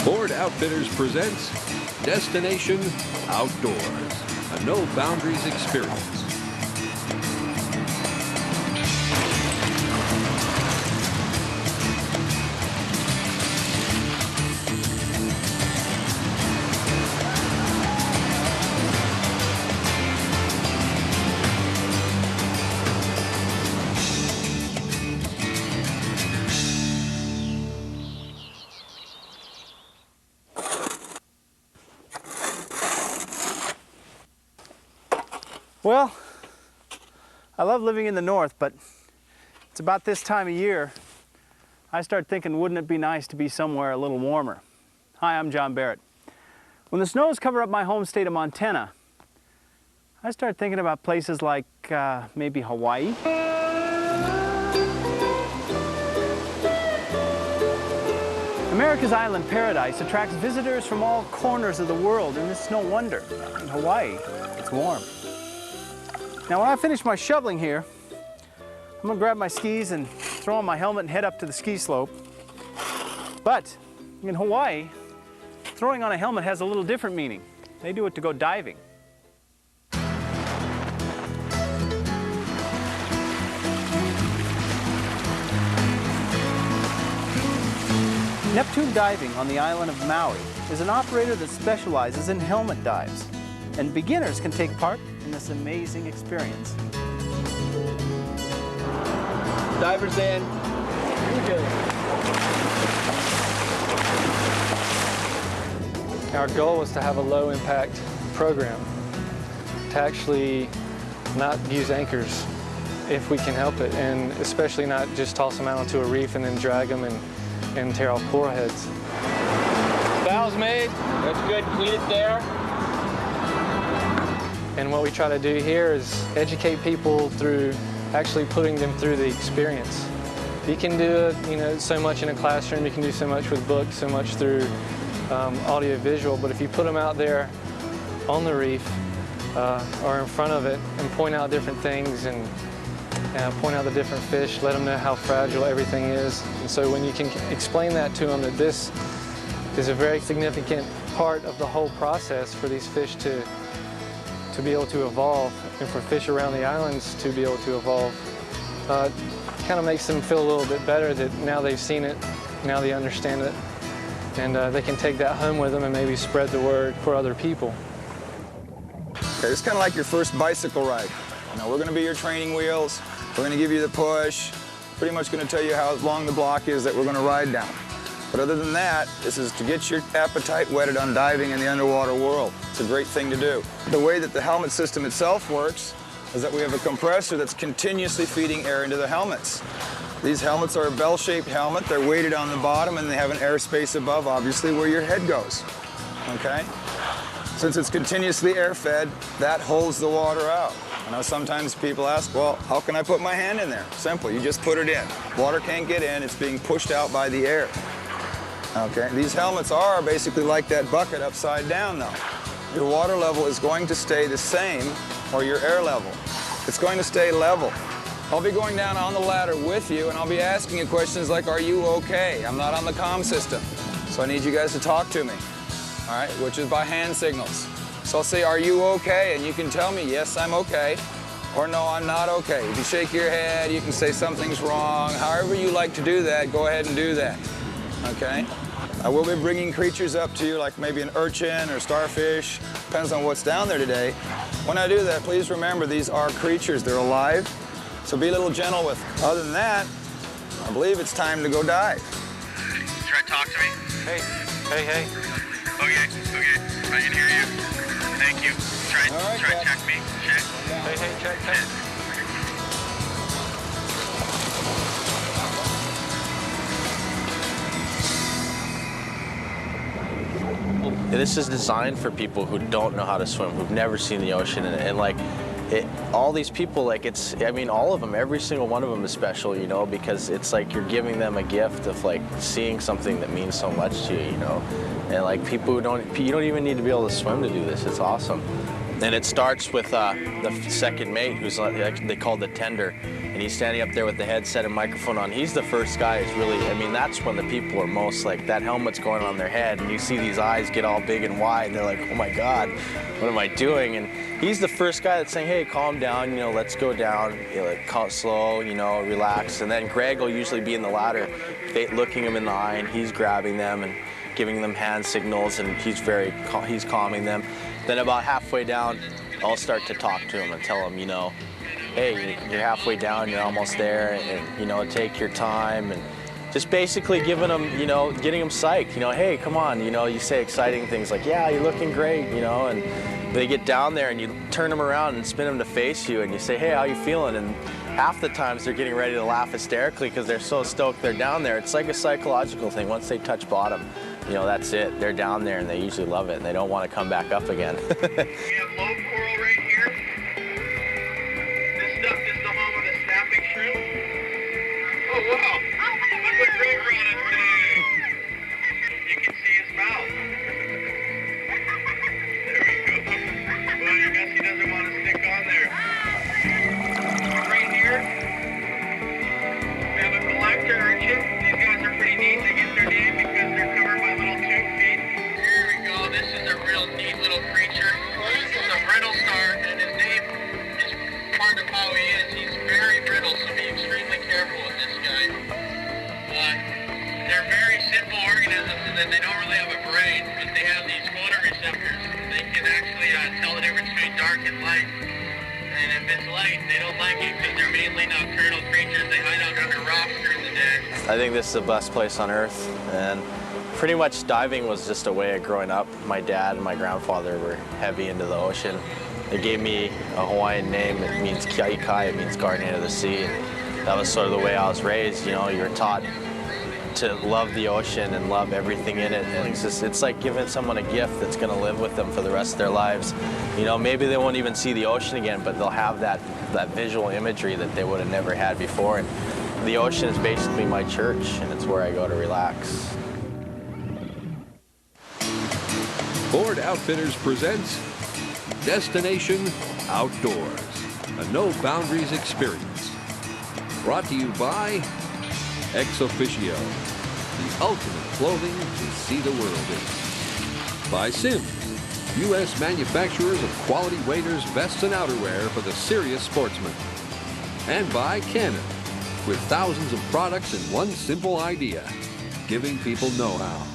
Ford Outfitters presents Destination Outdoors, a no boundaries experience. Well, I love living in the north, but it's about this time of year I start thinking, wouldn't it be nice to be somewhere a little warmer? Hi, I'm John Barrett. When the snows cover up my home state of Montana, I start thinking about places like maybe Hawaii. America's island paradise attracts visitors from all corners of the world, and it's no wonder. In Hawaii, it's warm. Now, when I finish my shoveling here, I'm gonna grab my skis and throw on my helmet and head up to the ski slope. But in Hawaii, throwing on a helmet has a little different meaning. They do it to go diving. Neptune Diving on the island of Maui is an operator that specializes in helmet dives, and beginners can take part in this amazing experience. Divers in. Our goal was to have a low impact program, to actually not use anchors if we can help it, and especially not just toss them out onto a reef and then drag them and tear off coral heads. Bow's made. That's good, clean it there. And what we try to do here is educate people through actually putting them through the experience. You can do it, so much in a classroom, you can do so much with books, so much through audio visual, but if you put them out there on the reef or in front of it and point out different things and point out the different fish, let them know how fragile everything is. And so when you can explain that to them, that this is a very significant part of the whole process for these fish to be able to evolve, and for fish around the islands to be able to evolve. Kind of makes them feel a little bit better that now they've seen it, now they understand it, and they can take that home with them and maybe spread the word for other people. Okay, it's kind of like your first bicycle ride. We're going to be your training wheels. We're going to give you the push. Pretty much going to tell you how long the block is that we're going to ride down. But other than that, this is to get your appetite whetted on diving in the underwater world. It's a great thing to do. The way that the helmet system itself works is that we have a compressor that's continuously feeding air into the helmets. These helmets are a bell-shaped helmet. They're weighted on the bottom, and they have an airspace above, obviously, where your head goes. Okay? Since it's continuously air-fed, that holds the water out. I know sometimes people ask, well, how can I put my hand in there? Simple, you just put it in. Water can't get in, it's being pushed out by the air. Okay, these helmets are basically like that bucket upside down though. Your water level is going to stay the same, or your air level. It's going to stay level. I'll be going down on the ladder with you, and I'll be asking you questions like, are you okay? I'm not on the comm system, so I need you guys to talk to me, all right, which is by hand signals. So I'll say, are you okay? And you can tell me, yes, I'm okay, or no, I'm not okay. You can shake your head, you can say something's wrong. However you like to do that, go ahead and do that, okay? I will be bringing creatures up to you, like maybe an urchin or starfish, depends on what's down there today. When I do that, please remember these are creatures, they're alive, so be a little gentle with them. Other than that, I believe it's time to go dive. Try to talk to me. Hey. Okay, I can hear you. Thank you. Try to check me. Check. Hey, check. This is designed for people who don't know how to swim, who've never seen the ocean, and like, all these people, like, all of them, every single one of them is special, because it's like you're giving them a gift of like seeing something that means so much to you, and like people who you don't even need to be able to swim to do this. It's awesome. And it starts with the second mate, who's like they call the tender, and he's standing up there with the headset and microphone on. He's the first guy who's really, I mean, that's when the people are most like, that helmet's going on their head, and you see these eyes get all big and wide, and they're like, oh my God, what am I doing? And he's the first guy that's saying, hey, calm down, you know, let's go down, you know, like, slow, you know, relax. And then Greg will usually be in the ladder, looking him in the eye, and he's grabbing them and giving them hand signals, and he's calming them. Then about halfway down, I'll start to talk to him and tell him, you know, hey, you're halfway down, you're almost there, and, you know, take your time, and just basically giving them, you know, getting them psyched, you know, hey, come on, you know, you say exciting things like, yeah, you're looking great, you know, and they get down there and you turn them around and spin them to face you, and you say, hey, how you feeling? And half the times they're getting ready to laugh hysterically because they're so stoked they're down there. It's like a psychological thing. Once they touch bottom, you know, that's it. They're down there and they usually love it and they don't want to come back up again. We have low coral right here. This stuff is the home of the snapping shrimp. Oh, wow. Look what Greg brought us today. You can see his mouth. There we go. Well, I guess he doesn't want to stick on there. Right here, we have a collector urchin. These guys are pretty neat. They get their name because they're covered by little tube feet. Here we go. This is a real neat little creature. He's a brittle star, and his name is part of how he is. He's very brittle, so be extremely careful with this guy. They're very simple organisms in that they don't really have a brain, but they have these photoreceptors. They can actually tell the difference between dark and light. And if it's light, they don't like it because they're mainly nocturnal creatures. They hide out under rocks during the day. I think this is the best place on earth, and pretty much diving was just a way of growing up. My dad and my grandfather were heavy into the ocean. They gave me a Hawaiian name. It means Kiaikai, it means guardian of the sea. And that was sort of the way I was raised. You know, you're taught to love the ocean and love everything in it. And it's like giving someone a gift that's going to live with them for the rest of their lives. You know, maybe they won't even see the ocean again, but they'll have that visual imagery that they would have never had before. And the ocean is basically my church, and it's where I go to relax. Ford Outfitters presents Destination Outdoors, a no boundaries experience. Brought to you by Ex Officio, the ultimate clothing to see the world in. By Sims, U.S. manufacturers of quality waders, vests, and outerwear for the serious sportsman. And by Canon, with thousands of products and one simple idea, giving people know-how.